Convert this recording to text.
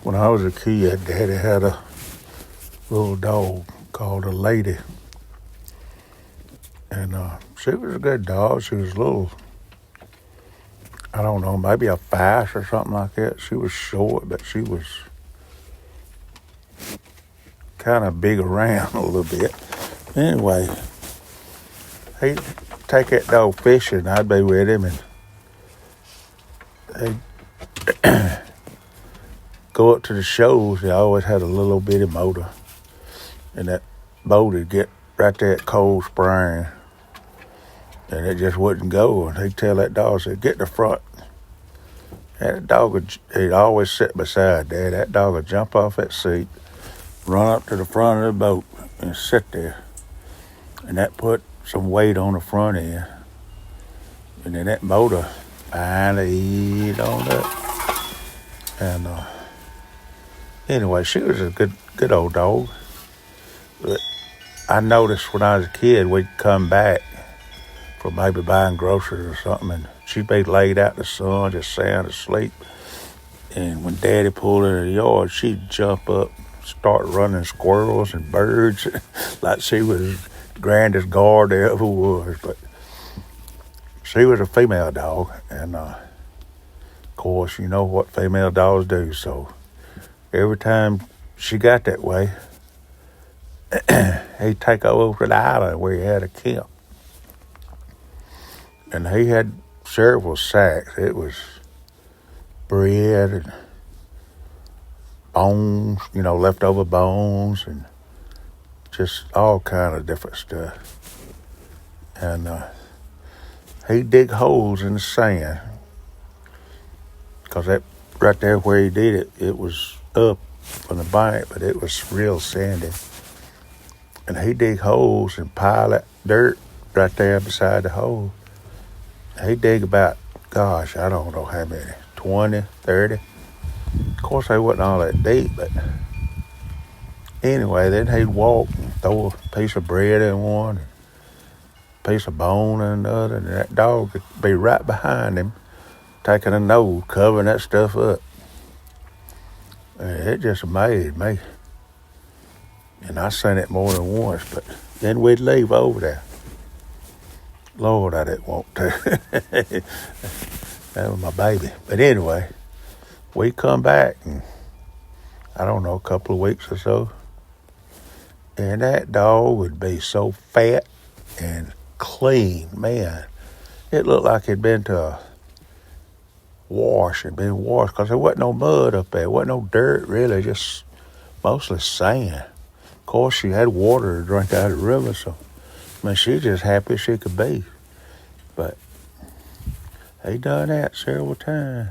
When I was a kid, Daddy had a little dog called a lady. And she was a good dog. She was a little, I don't know, maybe a Fass or something like that. She was short, but she was kind of big around a little bit. Anyway, he'd take that dog fishing. I'd be with him, and he'd go up to the shows. He always had a little bitty motor, and that boat would get right there at Cold Spring, and it just wouldn't go. And he'd tell that dog, say, "Get in the front." And that dog he'd always sit beside Dad. That dog would jump off that seat, run up to the front of the boat, and sit there. And that put some weight on the front end. And then that motor finally eased on up. And anyway, she was a good old dog. But I noticed when I was a kid, we'd come back from maybe buying groceries or something, and she'd be laid out in the sun, just sound asleep. And when Daddy pulled her in the yard, she'd jump up, start running squirrels and birds like she was the grandest guard there ever was. But she was a female dog, and of course, you know what female dogs do. So every time she got that way, he'd take her over to the island where he had a camp. And he had several sacks. It was bread and bones, leftover bones, and just all kind of different stuff. And he'd dig holes in the sand, because that right there where he did it, it was up from the bank, but it was real sandy. And he'd dig holes and pile that dirt right there beside the hole. He'd dig about, I don't know how many, 20, 30. Of course, they wasn't all that deep, but anyway, then he'd walk and throw a piece of bread in one, a piece of bone in another, and that dog would be right behind him, taking a nose, covering that stuff up. And it just amazed me. And I seen it more than once, but then we'd leave over there. Lord, I didn't want to. That was my baby. But anyway, we come back, and I don't know, a couple of weeks or so, and that dog would be so fat and clean, man. It looked like it'd been to a wash and been washed, because there wasn't no mud up there. There wasn't no dirt, really, just mostly sand. Of course, she had water to drink out of the river, so she's just happy as she could be. But he done that several times.